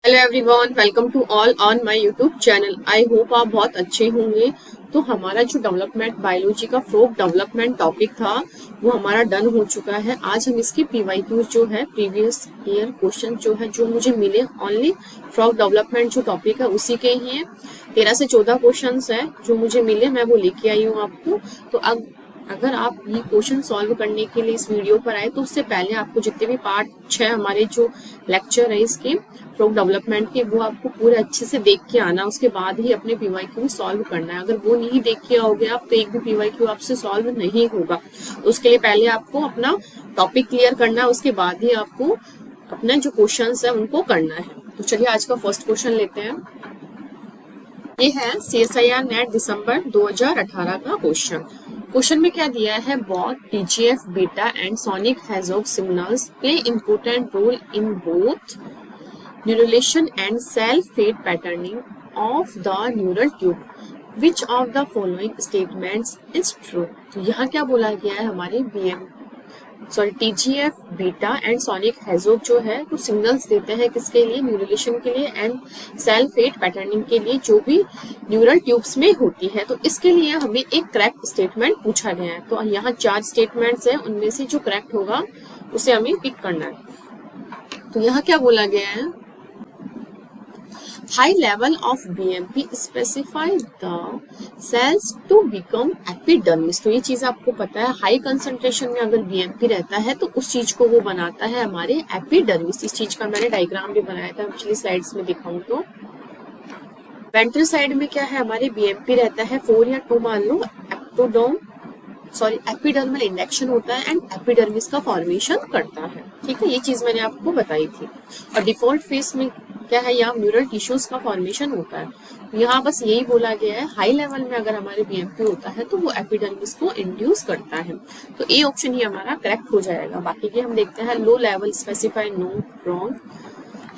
Hello everyone, welcome to all on my YouTube channel. I hope आप बहुत अच्छे होंगे। तो हमारा जो डेवलपमेंट बायोलॉजी का फ्रॉग डेवलपमेंट टॉपिक था वो हमारा डन हो चुका है। आज हम इसकी पीवाईक्यू जो है प्रीवियस ईयर क्वेश्चन जो है जो मुझे मिले ओनली फ्रॉग डेवलपमेंट जो टॉपिक है उसी के ही हैं। 13 से 14 क्वेश्चन है जो मुझे मिले, मैं वो लेके आई हूँ आपको। तो अब अगर आप ये क्वेश्चन सॉल्व करने के लिए इस वीडियो पर आए तो उससे पहले आपको जितने भी पार्ट 6 हमारे जो लेक्चर है इसके फ्रॉग डेवलपमेंट के वो आपको पूरे अच्छे से देख के आना, उसके बाद ही अपने पीवाईक्यू सॉल्व करना है। अगर वो नहीं देख के आओगे आप तो एक भी पीवाईक्यू आपसे सॉल्व नहीं होगा। तो उसके लिए पहले आपको अपना टॉपिक क्लियर करना है, उसके बाद ही आपको अपना जो क्वेश्चन है उनको करना है। तो चलिए आज का फर्स्ट क्वेश्चन लेते हैं। ये है CSIR नेट दिसंबर 2018 का क्वेश्चन। क्वेश्चन में क्या दिया है, both TGF beta and sonic hedgehog signals play important role in both neurulation and cell fate patterning of the neural tube, which of the following statements is true. तो यहाँ क्या बोला गया है, हमारे TGF beta and sonic hedgehog जो है वो सिग्नल्स देते हैं किसके लिए, न्यूरलेशन के लिए एंड सेल फेट पैटर्निंग के लिए जो भी न्यूरल ट्यूब्स में होती है। तो इसके लिए हमें एक करेक्ट स्टेटमेंट पूछा गया है। तो यहाँ 4 स्टेटमेंट्स है, उनमें से जो करेक्ट होगा उसे हमें पिक करना है। तो यहाँ क्या बोला गया है, high level of BMP specify the cells to become epidermis। तो ये चीज आपको पता है, हाई कंसंट्रेशन में अगर BMP रहता है तो उस चीज को वो बनाता है हमारे एपिडर्मिस। इस चीज का मैंने डायग्राम भी बनाया था, पिछली स्लाइड्स में दिखाऊं तो वेंट्रल साइड में क्या है, हमारे BMP रहता है 4 या 2 मान लो, एपिडर्मल इंडेक्शन होता है एंड एपिडर्मिस का फॉर्मेशन करता है। ठीक है, ये चीज मैंने आपको बताई थी। और डिफॉल्ट फेस में क्या है, यहाँ न्यूरल टिश्यूज का फॉर्मेशन होता है। यहाँ बस यही बोला गया है, हाई लेवल में अगर हमारे BMP होता है तो वो एपिडर्मिस को इंड्यूस करता है। तो ए ऑप्शन ही हमारा करेक्ट हो जाएगा। बाकी के हम देखते हैं, low level specify, no, wrong.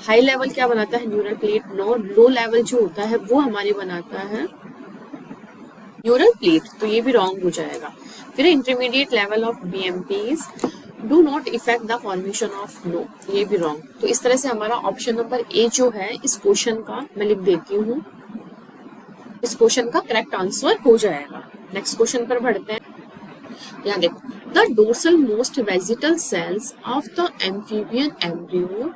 High level क्या बनाता है, neural plate, no. Low level जो होता है वो हमारे बनाता है न्यूरल प्लेट, तो ये भी रॉन्ग हो जाएगा। फिर intermediate level of BMPs do not effect the formation of no, ये भी रॉन्ग। तो इस तरह से हमारा ऑप्शन नंबर ए जो है इस क्वेश्चन का, मैं लिख देती हूँ, इस क्वेश्चन का करेक्ट आंसर हो जाएगा। नेक्स्ट क्वेश्चन पर बढ़ते हैं। यहाँ देखो, the dorsal most vegetal cells of the amphibian embryo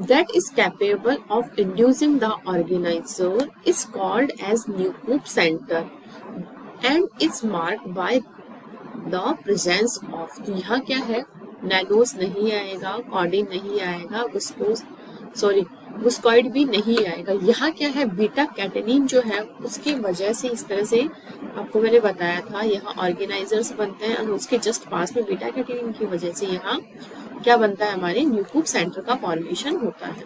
that is capable of inducing the organizer is called as nucleus center and is marked by the presence of। तो यहाँ क्या है, नैनोस नहीं आएगा, कॉर्डिन नहीं आएगा, गुस्कॉइड भी नहीं आएगा। यहाँ क्या है, बीटा कैटेनिन जो है उसकी वजह से, इस तरह से आपको मैंने बताया था, यहाँ ऑर्गेनाइजर्स बनते हैं और उसके जस्ट पास में बीटा कैटेनिन की वजह से यहाँ क्या बनता है, हमारे न्यूक्लियस सेंटर का फॉर्मेशन होता है।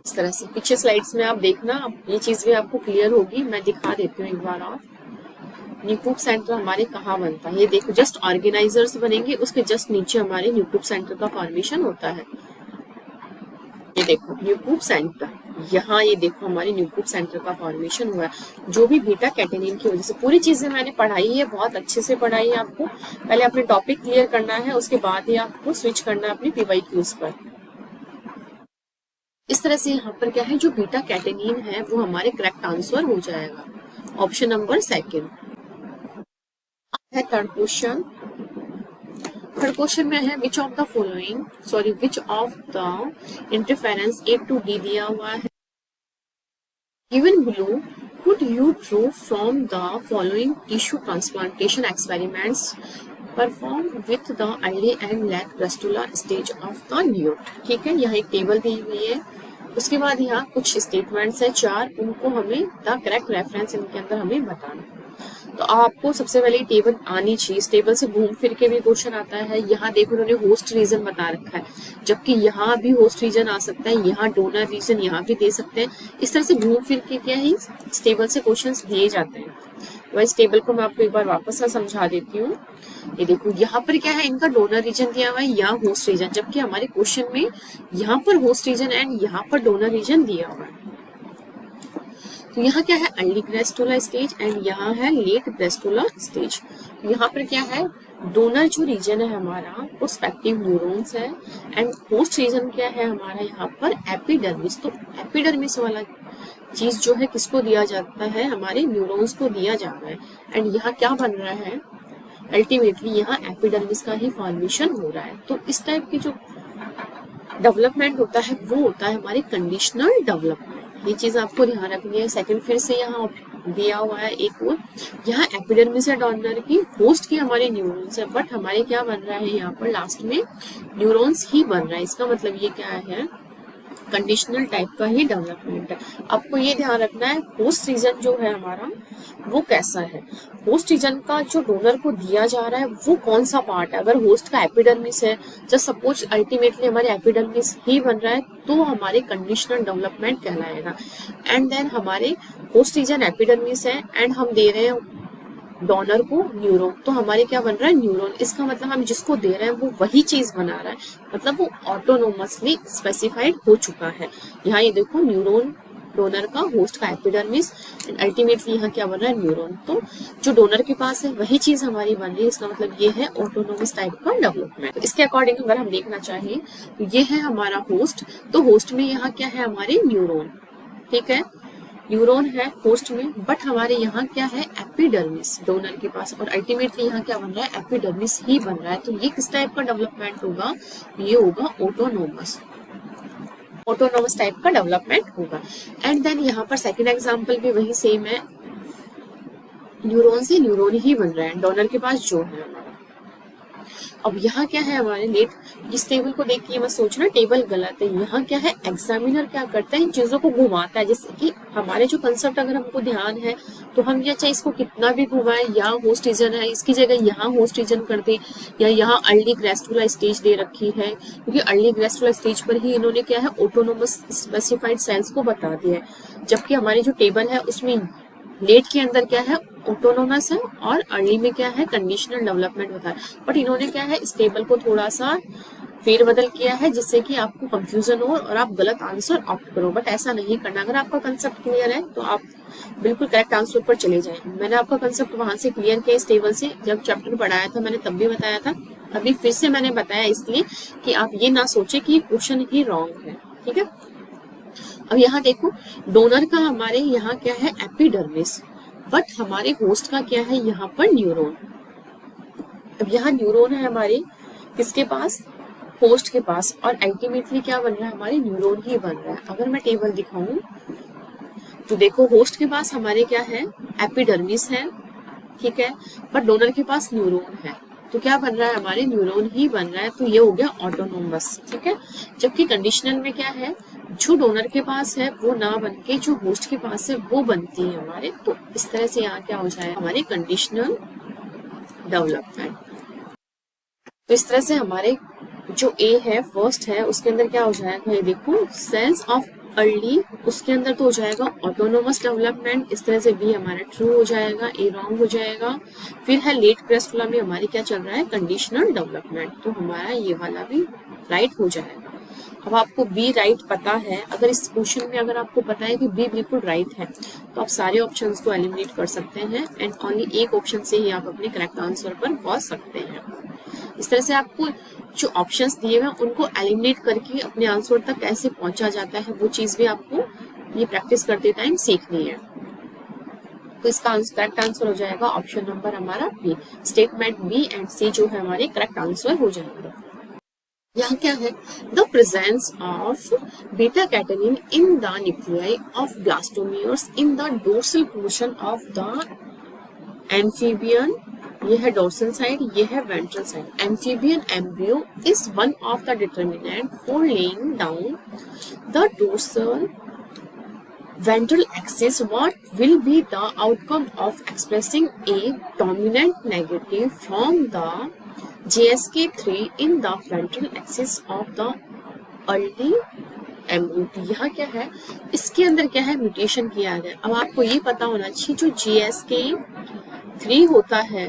इस तरह से पीछे स्लाइड्स में आप देखना, ये चीज भी आपको क्लियर होगी। मैं दिखा देती हूँ एक बार और, न्यूक्लियस सेंटर हमारे कहाँ बनता है। ये देखो, जस्ट ऑर्गेनाइजर्स बनेंगे, उसके जस्ट नीचे हमारे न्यूक्लियस सेंटर का फॉर्मेशन होता है। ये देखो न्यूक्लियस सेंटर, यहाँ ये देखो हमारे न्यूक्लियस सेंटर का फॉर्मेशन हुआ है जो भी बीटा कैटेनिन की वजह से। पूरी चीजें मैंने पढ़ाई है, बहुत अच्छे से पढ़ाई है। आपको पहले अपने टॉपिक क्लियर करना है, उसके बाद ही आपको स्विच करना है अपनी पीवाईक्यूज पर। इस तरह से यहाँ पर क्या है, जो बीटा कैटेनिन है वो हमारे करेक्ट आंसर हो जाएगा, ऑप्शन नंबर 2 है। थर्ड क्वेश्चन में है, विच of the interference A to D दिया हुआ है। Given below, could you prove from the following tissue transplantation experiments performed with the early and late gastrula stage of the newt। ठीक है, यहाँ एक टेबल दी हुई है, उसके बाद यहाँ कुछ स्टेटमेंट्स है 4, उनको हमें द करेक्ट रेफरेंस इनके अंदर हमें बताना। तो आपको सबसे पहले टेबल आनी चाहिए। इस टेबल से घूम फिर के भी क्वेश्चन आता है। यहाँ देखो उन्होंने होस्ट रीजन बता रखा है, जबकि यहाँ भी होस्ट रीजन आ सकता है, यहाँ डोनर रीजन यहाँ भी दे सकते हैं। इस तरह से घूम फिर के क्या है, इस टेबल से क्वेश्चंस दिए जाते हैं। तो इस टेबल को मैं आपको एक बार वापस से समझा देती हूँ। ये देखो यहाँ पर क्या है, इनका डोनर रीजन दिया हुआ है, यहाँ होस्ट रीजन, जबकि हमारे क्वेश्चन में यहाँ पर होस्ट रीजन एंड यहाँ पर डोनर रीजन दिया हुआ है। तो यहाँ क्या है, अर्ली ग्रेस्टुला स्टेज एंड यहाँ है लेट ग्रेस्टुला स्टेज। तो यहाँ पर क्या है, डोनर जो रीजन है हमारा वो स्पेक्टिव न्यूरॉन्स है एंड होस्ट रीजन क्या है हमारा यहाँ पर एपिडर्मिस। तो एपिडर्मिस वाला चीज जो है किसको दिया जाता है, हमारे न्यूरॉन्स को दिया जा रहा है। एंड यहाँ क्या बन रहा है, अल्टीमेटली यहाँ एपिडर्मिस का ही फॉर्मेशन हो रहा है। तो इस टाइप की जो डेवलपमेंट होता है वो होता है हमारी कंडीशनल डेवलपमेंट। ये चीज आपको ध्यान रखनी है। सेकंड फिर से यहाँ दिया हुआ है एक और, यहाँ एपिडर्मिस है डोनर की, होस्ट की हमारे न्यूरॉन्स है, बट हमारे क्या बन रहा है यहाँ पर लास्ट में न्यूरॉन्स ही बन रहा है। इसका मतलब ये क्या है, कंडीशनल टाइप का ही डेवलपमेंट है। आपको ये ध्यान रखना है होस्ट रीजन जो है हमारा वो कैसा है, होस्ट रीजन का जो डोनर को दिया जा रहा है वो कौन सा पार्ट है। अगर होस्ट का एपिडर्मिस है, जस्ट सपोज अल्टीमेटली हमारे एपिडर्मिस ही बन रहा है, तो हमारे कंडीशनल डेवलपमेंट कहलाएगा। एंड देन हमारे होस्ट रीजन एपिडर्मिस है एंड हम दे रहे हैं डोनर को न्यूरॉन, तो हमारे क्या बन रहा है न्यूरॉन। इसका मतलब हम जिसको दे रहे हैं वो वही चीज बना रहा है, मतलब वो ऑटोनोमसली स्पेसिफाइड हो चुका है। यहाँ ये देखो न्यूरॉन डोनर का, होस्ट का एपिडर्मिस, एंड अल्टीमेटली यहाँ क्या बन रहा है न्यूरॉन। तो जो डोनर के पास है वही चीज हमारी बन रही है। इसका मतलब ये है ऑटोनोमस टाइप का डेवलपमेंट। इसके अकॉर्डिंग अगर हम देखना चाहें तो ये है हमारा होस्ट, तो होस्ट में यहाँ क्या है हमारे न्यूरॉन, ठीक है, न्यूरॉन है होस्ट में, बट हमारे यहाँ क्या है एपिडर्मिस डोनर के पास, और अल्टीमेटली यहाँ क्या बन रहा है एपिडर्मिस ही बन रहा है। तो ये किस टाइप का डेवलपमेंट होगा, ये होगा ऑटोनोमस, ऑटोनोमस टाइप का डेवलपमेंट होगा। एंड देन यहाँ पर सेकंड एग्जांपल भी वही सेम है, न्यूरॉन से न्यूरॉन ही बन रहा है डोनर के पास जो है हमारा। अब यहाँ क्या है हमारे लेट, इस टेबल को देख के मत सोचना टेबल गलत है। यहाँ क्या है एग्जामिनर क्या करता है, इन चीजों को घुमाता है। जैसे कि हमारे जो कंसेप्ट अगर हमको ध्यान है तो हम या चाहे इसको कितना भी घुमाए, यहाँ होस्ट रीजन है इसकी जगह यहाँ होस्ट रीजन कर दे, या यहाँ अर्ली ग्रेस्टुला स्टेज दे रखी है, क्योंकि अर्ली ग्रेस्टुला स्टेज पर ही इन्होंने क्या है ऑटोनोमस स्पेसिफाइड सेल्स को बता दिया है। जबकि हमारी जो टेबल है उसमें लेट के अंदर क्या है ऑटोनोमस है और अर्ली में क्या है कंडीशनल डेवलपमेंट होता है। बट इन्होंने क्या है इस टेबल को थोड़ा सा फेरबदल किया है जिससे कि आपको कंफ्यूजन हो और आप गलत आंसर ऑप्ट करो, बट ऐसा नहीं करना। अगर आपका कंसेप्ट क्लियर है तो आप बिल्कुल करेक्ट आंसर पर चले जाएं। मैंने आपका कंसेप्ट वहां से क्लियर किया इस टेबल से, जब चैप्टर पढ़ाया था मैंने तब भी बताया था, अभी फिर से मैंने बताया इसलिए कि आप ये ना सोचे कि क्वेश्चन ही रॉन्ग है, ठीक है। अब यहाँ देखो डोनर का हमारे यहाँ क्या है एपिडर्मिस, बट हमारे होस्ट का क्या है यहाँ पर न्यूरॉन। अब यहाँ न्यूरॉन है हमारे किसके पास, होस्ट के पास, और अल्टीमेटली क्या बन रहा है हमारे न्यूरॉन ही बन रहा है। अगर मैं टेबल दिखाऊं तो देखो होस्ट के पास हमारे क्या है एपिडर्मिस है, ठीक है, पर डोनर के पास न्यूरॉन है, तो क्या बन रहा है हमारे न्यूरॉन ही बन रहा है। तो ये हो गया ऑटोनोमस, ठीक है। जबकि कंडीशनल में क्या है, जो डोनर के पास है वो ना बन के जो होस्ट के पास है वो बनती है हमारे। तो इस तरह से यहाँ क्या हो जाएगा हमारे कंडीशनल डेवलपमेंट। तो इस तरह से हमारे जो ए है फर्स्ट है उसके अंदर क्या हो जाएगा, ये देखो सेंस ऑफ अर्ली, उसके अंदर तो हो जाएगा ऑटोनोमस डेवलपमेंट। इस तरह से बी हमारा ट्रू हो जाएगा, ए रॉन्ग हो जाएगा। फिर है लेट क्रेस्टुला में हमारी क्या चल रहा है कंडीशनल डेवलपमेंट, तो हमारा ये वाला भी राइट हो जाएगा। अब आपको बी राइट पता है, अगर इस क्वेश्चन में अगर आपको पता है कि बी बिल्कुल राइट है तो आप सारे ऑप्शंस को एलिमिनेट कर सकते हैं एंड ओनली एक ऑप्शन से ही आप अपने करेक्ट आंसर पर पहुंच सकते हैं। इस तरह से आपको जो ऑप्शंस दिए हुए उनको एलिमिनेट करके अपने आंसर तक कैसे पहुंचा जाता है वो चीज भी आपको ये प्रैक्टिस करते टाइम सीखनी है। तो इसका करेक्ट आंसर हो जाएगा ऑप्शन नंबर हमारा बी, स्टेटमेंट बी एंड सी जो है हमारे करेक्ट आंसर हो जाएंगे। यहाँ क्या है, the presence of beta catenin in the nuclei of blastomeres in the dorsal portion of the amphibian, ये है डोर्सल साइड, ये है ventral side. Amphibian embryo is one of the determinant for laying down the dorsal ventral axis. What will be the outcome of expressing a dominant negative from the JSK3 in the ventral axis of the early embryo? यहाँ क्या है, इसके अंदर क्या है mutation किया गया। अब आपको ये पता होना चाहिए जो JSK3 होता है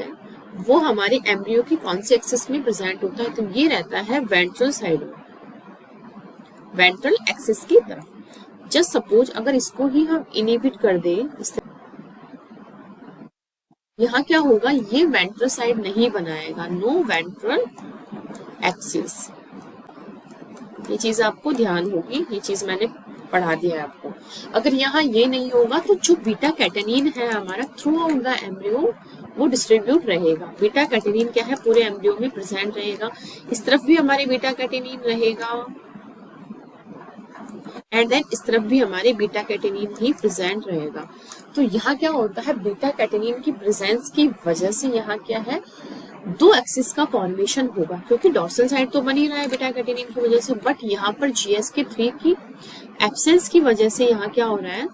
वो हमारे एम्ब्रियो की कौन से एक्सिस में प्रेजेंट होता है, तो ये रहता है वेंट्रल साइड में, वेंट्रल एक्सिस की तरफ। जस्ट सपोज अगर इसको ही हम इनहिबिट कर दें, यहाँ क्या होगा, ये वेंट्रल साइड नहीं बनाएगा, नो वेंट्रल एक्सिस। ये चीज आपको ध्यान होगी, ये चीज मैंने पढ़ा दिया है आपको। अगर यहाँ ये नहीं होगा तो जो बीटा कैटेनिन है हमारा थ्रू आउट द एम्ब्रियो वो डिस्ट्रीब्यूट रहेगा। बीटा कैटेनिन क्या है, पूरे एम्ब्रियो में प्रेजेंट रहेगा। इस तरफ भी हमारे बीटा कैटेनिन रहेगा एंड देन इस तरफ भी हमारे बीटा कैटेनिन ही प्रेजेंट रहेगा। तो यहाँ क्या होता है, बीटा कैटेनिन की प्रेजेंस की वजह से यहाँ क्या है, दो एक्सिस का फॉर्मेशन होगा, क्योंकि डॉर्सल साइड तो बन ही रहा है बीटा कैटेनिन की वजह से, बट यहाँ पर GSK3 की एब्सेंस की वजह से यहाँ क्या हो रहा है,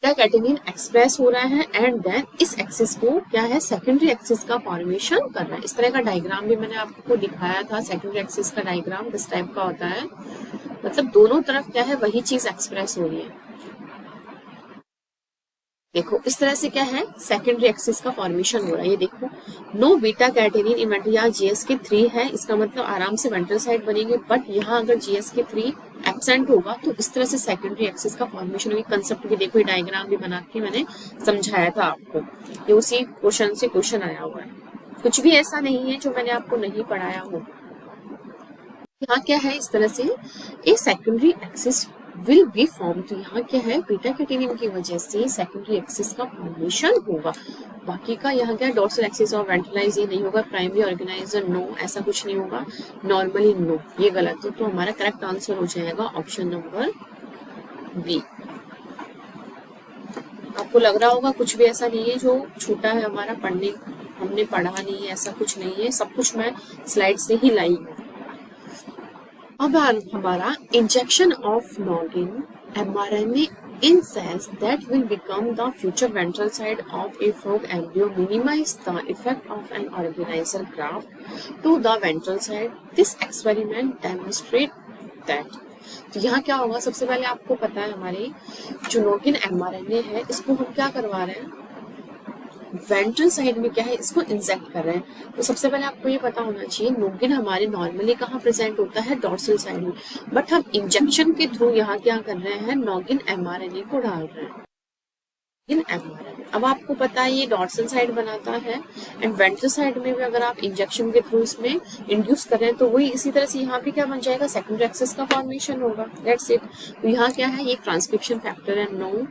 बीटा कैटेनिन एक्सप्रेस हो रहा है एंड देन इस एक्सिस को क्या है, सेकेंडरी एक्सिस का फॉर्मेशन कर रहा है। इस तरह का डायग्राम भी मैंने आपको दिखाया था, सेकेंडरी एक्सिस का डायग्राम किस टाइप का होता है, मतलब दोनों तरफ क्या है वही चीज एक्सप्रेस हो रही है। देखो इस तरह से क्या है, सेकेंडरी एक्सिस का फॉर्मेशन हो रहा है। ये देखो नो बीटा कैटेनिन इन वेंट्रल, यहाँ GSK3 है, इसका मतलब आराम से वेंट्रल साइड बनेगी, बट यहाँ अगर GSK3 एब्सेंट होगा तो इस तरह से सेकेंडरी एक्सिस का फॉर्मेशन होगी। कंसेप्ट भी देखो, ये डायग्राम भी बना के मैंने समझाया था आपको, ये उसी क्वेश्चन से क्वेश्चन आया हुआ है, कुछ भी ऐसा नहीं है जो मैंने आपको नहीं पढ़ाया हो। यहाँ क्या है, इस तरह से एक secondary axis will be form. तो यहाँ क्या है, बीटा कैटेनिन की वजह से सेकेंडरी एक्सिस का फॉर्मेशन होगा। बाकी का यहाँ क्या है, डॉर्सल एक्सिस और वेंट्रलाइज ये नहीं होगा, प्राइमरी ऑर्गेनाइजर नो, ऐसा कुछ नहीं होगा, नॉर्मली नो, ये गलत है। तो हमारा करेक्ट आंसर हो जाएगा ऑप्शन नंबर बी। आपको लग रहा होगा कुछ भी ऐसा नहीं है जो छूटा है हमारा, पढ़ने हमने पढ़ा नहीं है, ऐसा कुछ नहीं है, सब कुछ मैं स्लाइड से ही लाई हूँ। अब हमारा injection of noggin mRNA in cells that will become the future ventral side of a frog embryo minimize the effect of an organizer graft to the ventral side. This experiment demonstrate that. तो यहाँ क्या होगा, सबसे पहले आपको पता है हमारे जो नॉगिन mRNA है इसको हम क्या करवा रहे हैं, वेंट्रल साइड में क्या है, इसको इंजेक्ट कर रहे हैं। तो सबसे पहले आपको ये पता होना चाहिए नॉगिन हमारे नॉर्मली कहाँ प्रेजेंट होता है, डॉर्सल साइड में, बट हम इंजेक्शन के थ्रू यहाँ क्या कर रहे हैं, नॉगिन mRNA को डाल रहे हैं। mRNA अब आपको पता है ये डॉर्सल साइड बनाता है एंड वेंट्रल साइड में भी अगर आप इंजेक्शन के थ्रू इसमें इंड्यूस कर रहे हैं तो वही इसी तरह से यहाँ पे क्या बन जाएगा, सेकेंडरी एक्सिस का फॉर्मेशन होगा। That's it. तो यहाँ क्या है, ये ट्रांसक्रिप्शन फैक्टर है नो,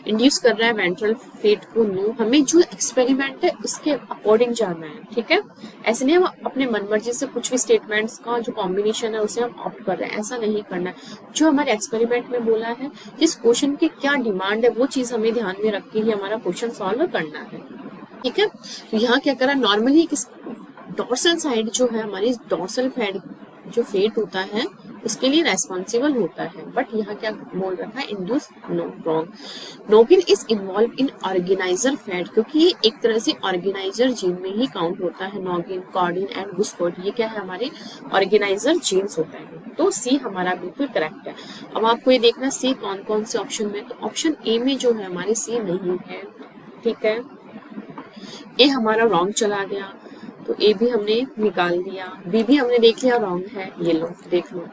इंड्यूस कर रहा है वेंट्रल फेट को नो। हमें जो एक्सपेरिमेंट है उसके अकॉर्डिंग जाना है, ठीक है, ऐसे नहीं हम अपने मनमर्जी से कुछ भी स्टेटमेंट्स का जो कॉम्बिनेशन है उसे हम ऑप्ट कर रहे हैं, ऐसा नहीं करना है। जो हमारे एक्सपेरिमेंट में बोला है, जिस क्वेश्चन की क्या डिमांड है वो चीज हमें ध्यान में रख के ही हमारा क्वेश्चन सॉल्व करना है, ठीक है। तो यहाँ क्या करा, नॉर्मली किस डॉर्सल साइड जो है हमारी डॉर्सल फेट जो फेट होता है उसके लिए रेस्पॉन्सिबल होता है, बट यहाँ क्या बोल रखा है, induce no, wrong. Noggin is involve in organizer fate, क्योंकि ये एक तरह से ऑर्गेनाइजर जीन में ही काउंट होता है। नॉगिन, कॉर्डिन एंड गुस्कोट ये क्या है, हमारे ऑर्गेनाइजर जीन्स होता है। तो सी हमारा बिल्कुल करेक्ट है। अब आपको ये देखना सी कौन कौन से ऑप्शन में, तो ऑप्शन ए में जो है हमारी सी नहीं है, ठीक है, ए हमारा रॉन्ग चला गया, तो ए भी हमने निकाल दिया, बी भी हमने देख लिया रॉन्ग है, ये लो देख लो,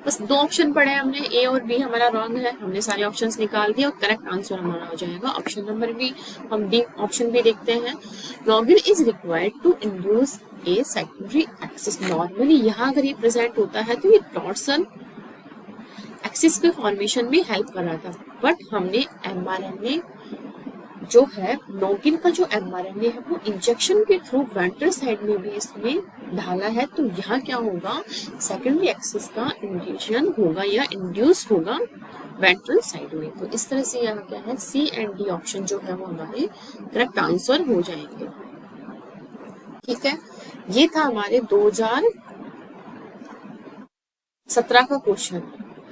बस दो ऑप्शन पढ़े हमने, ए और बी हमारा रॉन्ग है, हमने सारे ऑप्शंस निकाल दिए और करेक्ट आंसर हमारा हो जाएगा ऑप्शन नंबर बी। हम डी ऑप्शन भी देखते हैं। Noggin is required to induce a secondary axis. Normally यहाँ अगर ये प्रेजेंट होता है तो ये डॉर्सल एक्सिस के फॉर्मेशन में हेल्प कर रहा था, बट हमने mRNA जो है नॉगिन का जो mRNA है वो इंजेक्शन के थ्रू वेंट्रल साइड में भी इसमें ढाला है। तो यहाँ क्या होगा, सेकेंडरी एक्सिस का इंड्यूशन होगा या इंड्यूस होगा वेंट्रल साइड में। तो इस तरह से यहाँ क्या है, सी एंड डी ऑप्शन जो है वो हमारे करेक्ट आंसर हो जाएंगे, ठीक है। ये था हमारे 2017 का क्वेश्चन।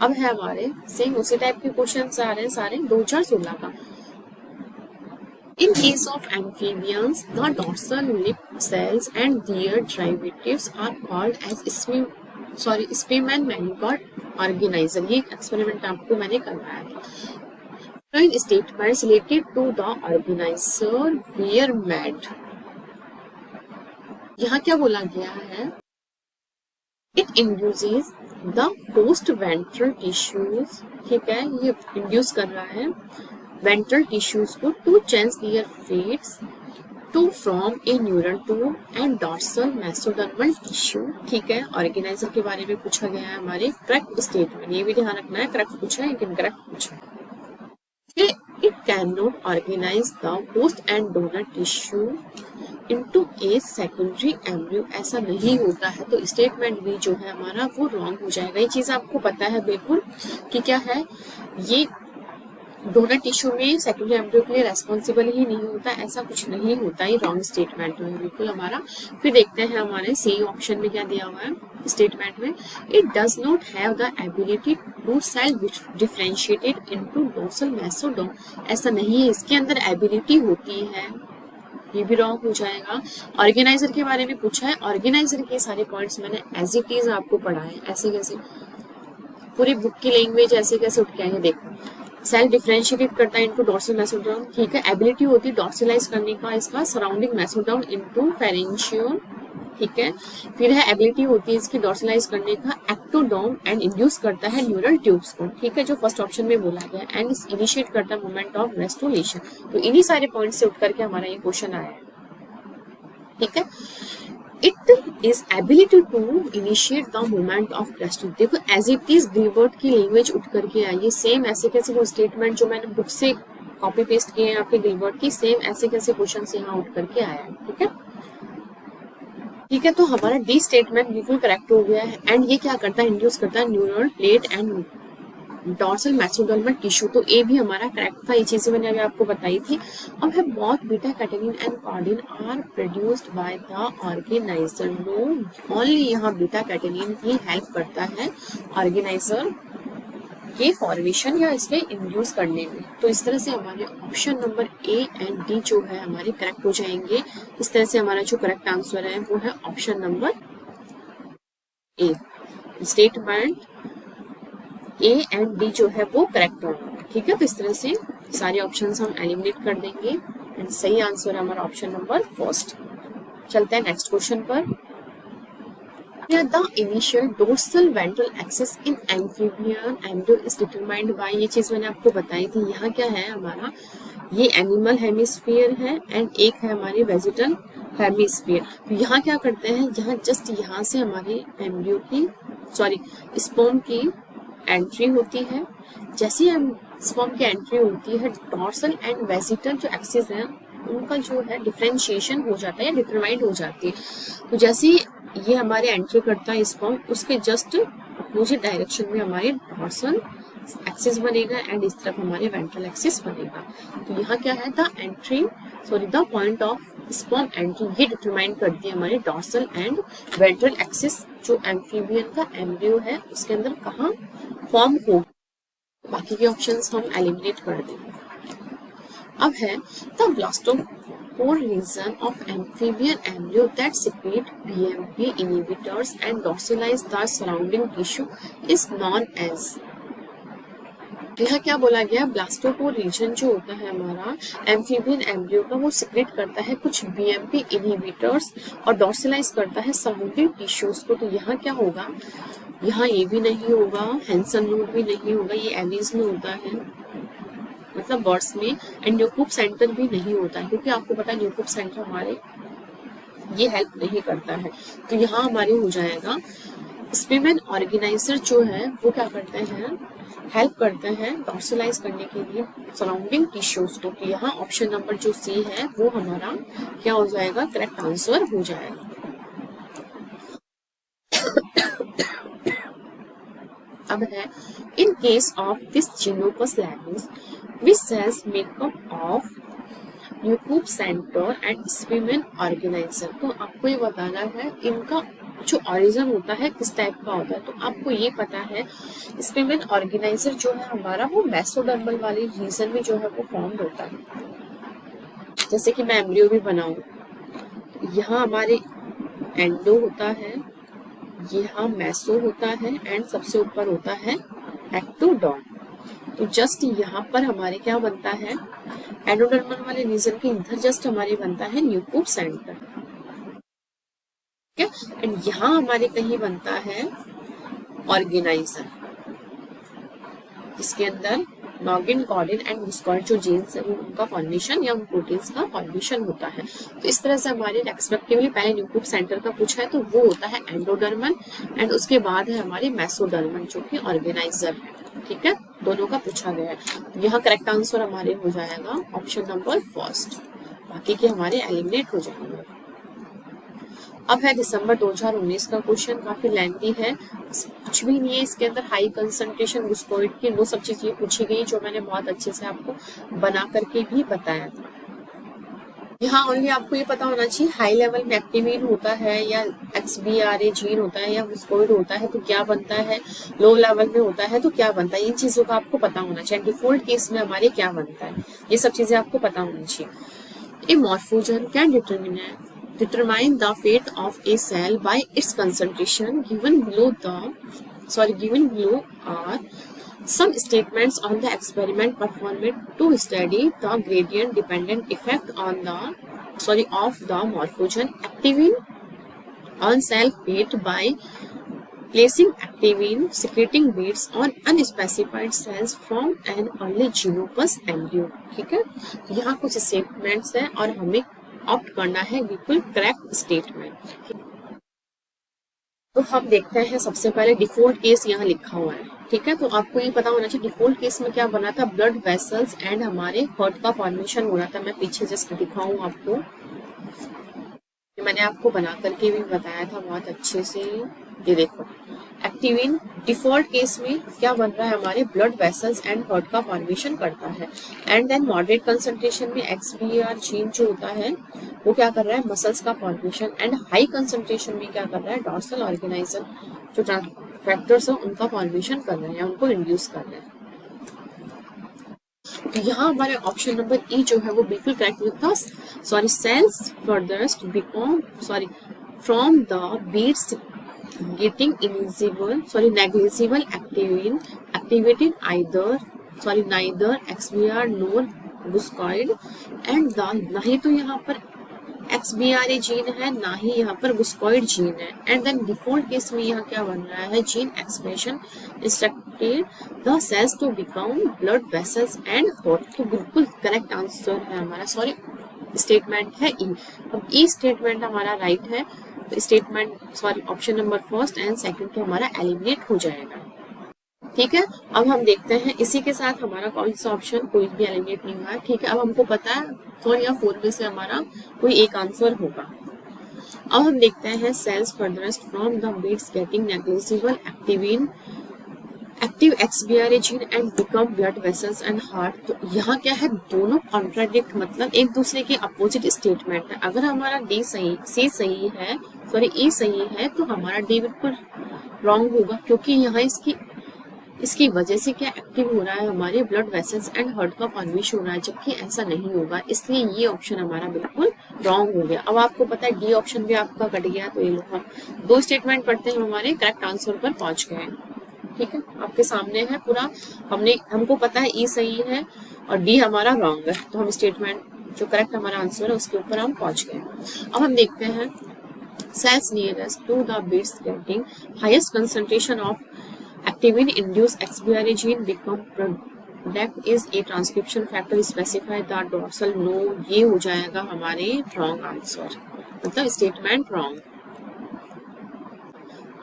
अब है हमारे सेम उसी टाइप के क्वेश्चन आ रहे हैं सारे 2016 का। In case of amphibians, the dorsal lip cells and their derivatives are called as Spearman Manigard organizer. ये एक्सपेरिमेंट आपको मैंने करवाया था। Following statements related to the organizer were made. यहाँ क्या बोला गया है? It induces the post ventral tissues, ठीक है, ये इंड्यूस कर रहा है वेंट्रल टिश्यूज को to change their fates to from a neural to and dorsal mesodermal tissue. ठीक है, ऑर्गेनाइजर के बारे में पूछा गया है हमारे करेक्ट स्टेटमेंट, ये भी ध्यान रखना है, करेक्ट पूछा है या इनकरेक्ट पूछा है। It cannot organize the host and donor tissue into a secondary embryo, ऐसा नहीं होता है, तो स्टेटमेंट भी जो है हमारा वो रॉन्ग हो जाएगा। ये चीज आपको पता है बिल्कुल कि क्या है, ये डोनर टिश्यू में सेकेंडरी एम्ब्रियो के लिए रेस्पॉन्सिबल ही नहीं होता, ऐसा कुछ नहीं होता, ये रॉन्ग स्टेटमेंट है बिल्कुल हमारा। फिर देखते हैं हमारे सी ऑप्शन में क्या दिया हुआ है स्टेटमेंट में, it does not have the ability to self differentiated into dorsal mesoderm, ऐसा नहीं है, इसके अंदर एबिलिटी होती है, ये भी रॉन्ग हो जाएगा। ऑर्गेनाइजर के बारे में पूछा है, ऑर्गेनाइजर के सारे पॉइंट्स मैंने एज इट इज आपको पढ़ाए, ऐसे कैसे पूरी बुक की लैंग्वेज ऐसे कैसे उठ के आएंगे, देखो सेल्फ डिफरेंशिएट करता है इनटू डॉर्सल मेसोडर्म, ठीक है, एबिलिटी होती है डॉर्सलाइज करने का इसका सराउंडिंग मेसोडर्म इनटू फेरेंशियम, ठीक है, फिर है एबिलिटी होती है इसकी डॉर्सलाइज करने का एक्टोडर्म एंड इंड्यूस करता है न्यूरल ट्यूब्स को, ठीक है, जो फर्स्ट ऑप्शन में बोला गया, एंड इनिशिएट करता है मूवमेंट ऑफ रेस्टोलेशन। तो इन्हीं सारे पॉइंट से उठ करके हमारा ये क्वेश्चन आया है, ठीक है। It is ability to initiate the movement of breast। देखो एज इट इज गिलबर्ट की लैंग्वेज उठ करके आई है, सेम ऐसे कैसे वो स्टेटमेंट जो मैंने बुक से कॉपी पेस्ट किए हैं आपके गिलबर्ट की, सेम ऐसे कैसे क्वेश्चन यहाँ उठ करके आया है, ठीक है। ठीक है, तो हमारा डी स्टेटमेंट बिल्कुल करेक्ट हो गया है। एंड ये क्या करता है, इंड्यूस करता है neural plate and dorsal mesodermal tissue, तो ए भी हमारा करेक्ट था, ये चीजें मैंने अभी आपको बताई थी। अब है both beta catenin and chordin are produced by the organizer, no only यहाँ बीटा कैटेनिन ही हेल्प करता है ऑर्गेनाइजर के फॉर्मेशन या इसके इंड्यूस करने में। तो इस तरह से हमारे option number A and D जो है हमारे करेक्ट हो जाएंगे। इस तरह से हमारा जो करेक्ट आंसर है वो है option number A. Statement A and D जो है वो करेक्ट होगा, ठीक है। तो इस तरह से सारे ऑप्शंस हम एलिमिनेट कर देंगे एंड सही आंसर है हमारा ऑप्शन नंबर फर्स्ट। चलते हैं नेक्स्ट क्वेश्चन पर। The initial dorsal ventral axis in amphibian embryo is determined by, ये चीज मैंने आपको बताई थी। यहाँ क्या है हमारा, ये एनिमल हेमिस्फीयर है एंड एक है हमारी वेजिटल हेमिस्फीयर। तो यहाँ क्या करते हैं, यहाँ जस्ट यहाँ से हमारे एम्ब्रियो की स्पर्म की एंट्री होती है। जैसे स्पर्म की एंट्री होती है, डॉर्सल एंड वेजिटल जो एक्सिस है उनका जो है डिफरेंशिएशन हो जाता है या डिटरमाइंड हो जाती है। तो जैसे ये हमारे एंट्री करता है स्पर्म, उसके जस्ट अपोजिट डायरेक्शन में हमारे डॉर्सल एक्सिस बनेगा एंड इस तरफ हमारे वेंट्रल एक्सिस बनेगा। तो यहाँ क्या है, the point of sperm entry, ये डिटरमाइन करती है हमारे डॉर्सल एंड वेंट्रल एक्सिस जो एम्फीबियन का एम्ब्रियो है उसके अंदर कहाँ फॉर्म हो। बाकी के ऑप्शंस हम एलिमिनेट कर देंगे। अब है the blastopore region of amphibian embryo that secrete BMP inhibitors and dorsalize the surrounding tissue is known as। यहाँ क्या बोला गया, ब्लास्टोपोर रीजन जो होता है हमारा एम्फीबियन एम्ब्रियो का, वो सिक्रेट करता है कुछ BMP इनहिबिटर्स और डॉर्सलाइज करता है सराउंडिंग टिश्यूज को। तो यहाँ क्या होगा, यहाँ ये भी नहीं होगा, हैंसन नोड भी नहीं होगा, ये एलीज में होता है मतलब बर्ड्स में, एंड न्यूक्लिक सेंटर भी नहीं होता है क्योंकि आपको पता है न्यूक्लिक सेंटर हमारे ये हेल्प नहीं करता है। तो यहाँ हमारे हो जाएगा स्पिमेन ऑर्गेनाइजर जो है वो क्या करते हैं, हेल्प करते हैं डॉर्सलाइज करने के लिए सराउंडिंग टिश्यूज को। तो यहाँ ऑप्शन नंबर जो सी है वो हमारा क्या हो जाएगा, करेक्ट आंसर हो जाएगा। अब है in case of this Xenopus laevis which cells make up of nucleic centre and Spemann organizer. तो आपको ये बताना है इनका जो ऑरिजिन होता है किस टाइप का होता है। तो आपको ये पता है स्पिमेन ऑर्गेनाइजर जो है हमारा वो मेसोडर्मल वाले रीजन में जो है वो फॉर्म होता है। जैसे कि मैं एम्ब्रियो भी बनाऊं, यहाँ हमारे एंडो होता है, यहाँ मेसो होता है एंड सबसे ऊपर होता है एक्टोडर्म। तो जस्ट यहाँ पर हमारे क्या बनता है, एंडोडर्मल वाले रीजन के इधर जस्ट हमारे बनता है न्यूक्लिक सेंटर, ठीक है, एंड यहाँ हमारे कहीं बनता है ऑर्गेनाइजर जिसके अंदर नॉगिन, कॉलिन एंड गुस्कॉइड जो जीन्स है वो उनका फॉर्मेशन या उन प्रोटीन्स का फॉर्मेशन होता है। तो इस तरह से हमारे रेस्पेक्टिवली पहले न्यूक्लियर सेंटर का पूछा है तो वो होता है एंडोडर्मन एंड उसके बाद है हमारे मेसोडर्मन जो कि ऑर्गेनाइजर है। ठीक है, दोनों का पूछा गया है। यहाँ करेक्ट आंसर हमारे हो जाएगा ऑप्शन नंबर फर्स्ट, बाकी के हमारे एलिमिनेट हो जाएंगे। अब है दिसंबर 2019 का क्वेश्चन, काफी लेंथी है, कुछ भी नहीं है इसके अंदर। हाई कंसंट्रेशन गुस्कॉइड की वो सब चीजें पूछी गई जो मैंने बहुत अच्छे से आपको बना करके भी बताया था। यहाँ ओनली आपको ये पता होना चाहिए हाई लेवल में एक्टिविन होता है या XBRA जीन होता है या गुस्कॉइड होता है तो क्या बनता है, लो लेवल में होता है तो क्या बनता है, इन चीजों का आपको पता होना चाहिए। डिफॉल्ट केस में हमारे क्या बनता है ये सब चीजें आपको पता होनी चाहिए। A morphogen can determine the fate of a cell by its concentration. Given below are some statements on the experiment performed to study the gradient dependent effect on of the morphogen activin on cell fate by placing activin secreting beads on unspecified cells from an early xenopus embryo। ठीक है, यहाँ कुछ statements हैं और हमें opt करना है बिल्कुल करेक्ट स्टेटमेंट। तो हम देखते हैं सबसे पहले डिफॉल्ट केस यहाँ लिखा हुआ है। ठीक है, तो आपको ये पता होना चाहिए डिफॉल्ट केस में क्या बना था, ब्लड वेसल्स एंड हमारे हार्ट का फॉर्मेशन हो रहा था। मैं पीछे जस्ट दिखाऊं आपको, मैंने आपको बना करके भी बताया था बहुत अच्छे से। ये देखो एक्टिविन डिफॉल्ट केस में क्या बन रहा है, हमारे ब्लड वेसल्स एंड हार्ट का फॉर्मेशन करता है। एंड देन मॉडरेट कंसंट्रेशन में XBR जीन जो होता है वो क्या कर रहा है, मसल्स का फॉर्मेशन। एंड हाई कंसंट्रेशन में क्या कर रहा है, डॉर्सल ऑर्गेनाइजर जो फैक्टर्स है उनका फॉर्मेशन कर रहे हैं, उनको इंड्यूस कर रहे हैं। तो यहाँ हमारे ऑप्शन नंबर ई जो है वो बिल्कुल करेक्ट था। Cells furthest become from the beads getting negligible activin activated neither XBR nor goosecoid and ना ही तो यहाँ पर XBRA जीन है ना ही यहाँ पर गुस्कॉइड जीन है। एंड देन डिफॉल्ट केस में यहाँ क्या बन रहा है, gene expression instructed the cells to become blood vessels and heart. तो बिल्कुल करेक्ट आंसर है हमारा, स्टेटमेंट है ई। अब ई स्टेटमेंट हमारा राइट है, statement option number first and second तो हमारा एलिमिनेट हो जाएगा। ठीक है, अब हम देखते हैं इसी के साथ हमारा कौन सा ऑप्शन कोई भी एलिमिनेट नहीं हुआ। ठीक है, अब हमको पता है 4 या 4 में से हमारा कोई एक आंसर होगा। अब हम देखते हैं cells furthest from the beads getting negligible active XBRA gene and become blood vessels and heart. तो यहाँ क्या है, दोनों कॉन्ट्राडिक्ट मतलब एक दूसरे के अपोजिट स्टेटमेंट है। अगर हमारा डी सही, सी सही है, ई सही है तो हमारा डी बिल्कुल रॉन्ग होगा, क्योंकि यहाँ इसकी वजह से क्या एक्टिव हो रहा है, हमारे ब्लड वेसल्स एंड हार्ट का फॉर्मेशन हो रहा है, जबकि ऐसा नहीं होगा। इसलिए ये ऑप्शन हमारा बिल्कुल रॉन्ग हो गया। अब आपको पता है डी ऑप्शन भी आपका कट गया, तो ये लो हम 2 स्टेटमेंट पढ़ते हैं, हमारे करेक्ट आंसर पर पहुंच गए। ठीक है, आपके सामने है पूरा, हमको पता है ई सही है और डी हमारा रॉन्ग है, तो हम स्टेटमेंट जो करेक्ट हमारा आंसर है उसके ऊपर हम पहुंच गए। अब हम देखते हैं cells nearest to the beads getting highest concentration of activin induced XBRA gene become product is a transcription factor specify the dorsal no। ये हो जाएगा हमारे रॉन्ग आंसर, मतलब स्टेटमेंट रॉन्ग।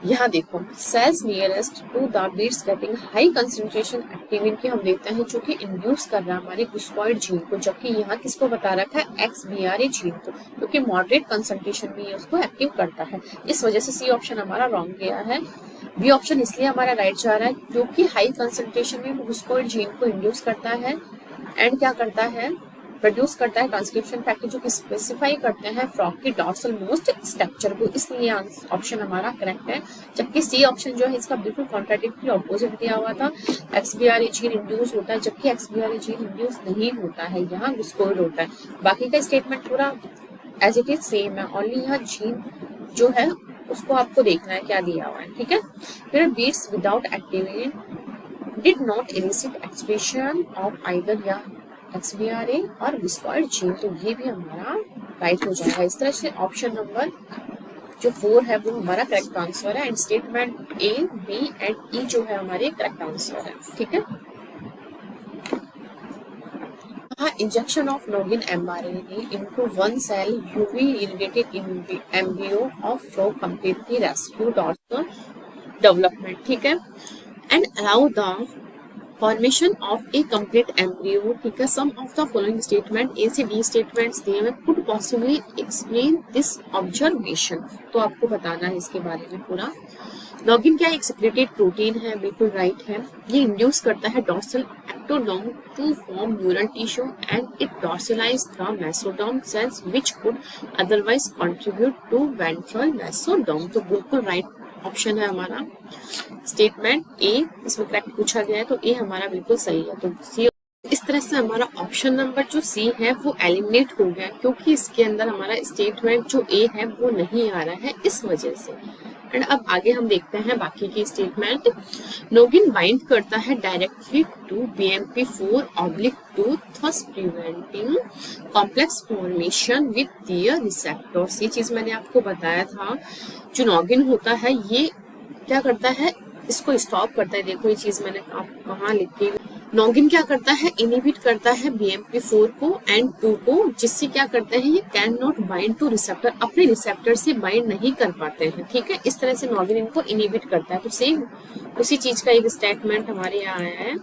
यहाँ देखो cells nearest to the beads getting high concentration activin की हम देखते हैं जो कि इंड्यूस कर रहा है हमारे गुस्कॉइड जीन को, जबकि यहाँ किसको बता रखा है, XBRA जीन को, क्योंकि मॉडरेट कंसंट्रेशन में ये उसको एक्टिव करता है। इस वजह से सी ऑप्शन हमारा रॉन्ग गया है। बी ऑप्शन इसलिए हमारा राइट जा रहा है क्योंकि हाई कंसंट्रेशन में गुस्कॉइड जीन को इंड्यूस करता है एंड क्या करता है, प्रोड्यूस करता है ट्रांसक्रिप्शन फैक्टर जो कि स्पेसिफाई करते हैं फ्रॉग की डॉर्सल मोस्ट स्ट्रक्चर को, इसलिए ऑप्शन हमारा करेक्ट है। जबकि सी ऑप्शन जो है इसका बिल्कुल कॉन्ट्राडिक्टरी ऑपोजिट दिया हुआ था, XBRA जीन इंड्यूस होता है जबकि XBRA जीन इंड्यूस नहीं होता है, यहाँ गुस्कॉइड होता है। बाकी का स्टेटमेंट पूरा एज इट इज सेम है, ओनली यहाँ जीन जो है उसको आपको देखना है क्या दिया हुआ है। ठीक है, फिर beads without activin did not elicit expression of either या XBRA और गुस्कॉइड जीन, तो ये भी हमारा राइट हो जाएगा। इस तरह से ऑप्शन नंबर जो 4 है वो हमारा करेक्ट आंसर है and statement A, B and E जो है हमारे करेक्ट आंसर है। ठीक है, Injection of noggin mRNA into one cell UV irradiated embryo of frog completely rescue dorsal development, ठीक है, and allow the formation of a complete embryo, ठीक है. Some of the following statement, A से D statements दिए हुए, could possibly explain this observation. तो आपको बताना है इसके बारे में पूरा. नॉगिन क्या एक सिक्रेटेड प्रोटीन है, बिल्कुल राइट है. ये इंड्यूस करता है dorsal ectoderm to form neural tissue and it dorsalize the mesoderm cells which could otherwise contribute to ventral mesoderm. तो बिल्कुल राइट ऑप्शन है हमारा स्टेटमेंट ए. इसमें करेक्ट पूछा गया है तो ए हमारा बिल्कुल सही है. तो सी, इस तरह से हमारा ऑप्शन नंबर जो सी है वो एलिमिनेट हो गया क्योंकि इसके अंदर हमारा स्टेटमेंट जो ए है वो नहीं आ रहा है, इस वजह से. एंड अब आगे हम देखते हैं बाकी की स्टेटमेंट. नोगिन बाइंड करता है directly to BMP4/2 thus preventing complex formation with their receptors. ये चीज मैंने आपको बताया था. जो नोगिन होता है ये क्या करता है, इसको स्टॉप करता है. देखो ये चीज मैंने आपको कहाँ लिखी. नोगिन क्या करता है, इनहिबिट करता है BMP4 को एंड 2 को, जिससे क्या करते हैं ये can not bind two receptor, अपने रिसेप्टर से बाइंड नहीं कर पाते हैं, ठीक है. इस तरह से नोगिन इनको इनहिबिट करता है. तो सेम उसी चीज का एक स्टेटमेंट हमारे यहाँ आया है.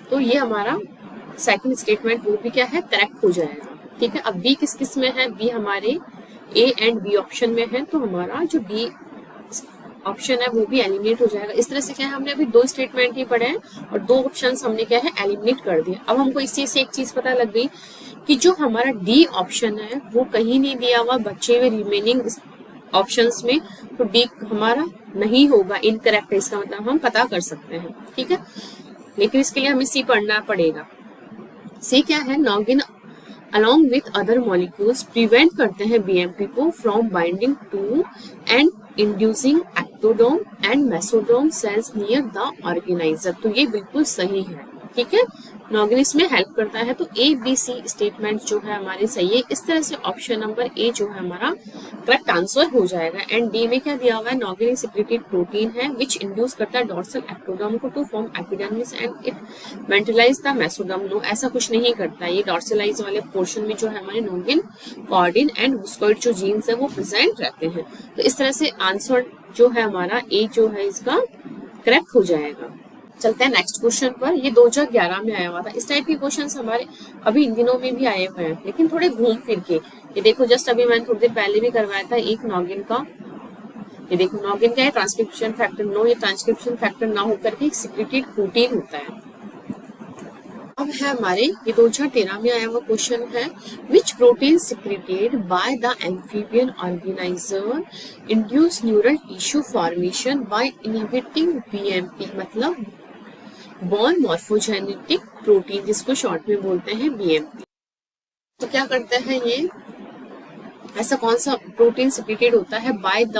तो ये हमारा सेकंड स्टेटमेंट वो भी क्या है, करेक्ट हो जाएगा, ठीक है. अब बी किस किस में है, बी हमारे ए एंड बी ऑप्शन में है. तो हमारा जो डी ऑप्शन है वो भी एलिमिनेट हो जाएगा. इस तरह से क्या है, हमने अभी 2 स्टेटमेंट ही पढ़े हैं और 2 ऑप्शंस हमने क्या है एलिमिनेट कर दिए. अब हमको इस चीज से एक चीज पता लग गई कि जो हमारा डी ऑप्शन है वो कहीं नहीं दिया हुआ बचे हुए रिमेनिंग ऑप्शंस में. तो डी हमारा नहीं होगा, इनकरेक्ट है. इसका मतलब हम पता कर सकते हैं, ठीक है. लेकिन इसके लिए हमें सी पढ़ना पड़ेगा. सी क्या है, नोगिन along with other molecules prevent करते हैं BMP को from binding to and inducing ectoderm and mesoderm cells near the organizer. तो ये बिल्कुल सही है, ठीक है. नोगिन इसमें हेल्प करता है. तो ए बी सी स्टेटमेंट जो है हमारे सही है. इस तरह से ऑप्शन नंबर ए जो है हमारा करेक्ट आंसर हो जाएगा. एंड डी में क्या दिया हुआ है, नोगिन एक सिक्रेटेड प्रोटीन है विच इंड्यूस करता है डॉर्सल एक्टोडर्म को to form epidermis and it ventralize the mesoderm. No, ऐसा कुछ नहीं करता. ये डॉर्सलाइज वाले पोर्शन में जो है हमारे नोगिन, कॉर्डिन एंड वुस्कोइड जो जीन्स है वो प्रेजेंट रहते हैं. तो इस तरह से आंसर जो है हमारा ए जो है इसका करेक्ट हो जाएगा. चलते हैं नेक्स्ट क्वेश्चन पर. ये 2011 में आया हुआ था. इस टाइप के क्वेश्चंस हमारे अभी इन दिनों में भी आए हुए हैं, लेकिन थोड़े घूम फिर के. ये देखो जस्ट अभी मैंने थोड़ी देर पहले भी करवाया था एक नोगिन का. ये देखो नोगिन क्या है, ट्रांसक्रिप्शन फैक्टर. नो, ये ट्रांसक्रिप्शन फैक्टर ना होकर के एक सिक्रेटेड प्रोटीन होता है. अब है हमारे ये 2013 में आया हुआ क्वेश्चन है. विच protein secreted by the amphibian organiser induce neural tissue formation by inhibiting BMP, मतलब बॉर्न मॉर्फोजेनेटिक प्रोटीन, जिसको शॉर्ट में बोलते हैं BMP. तो क्या करता है ये, ऐसा कौन सा प्रोटीन सिक्रेटेड होता है by the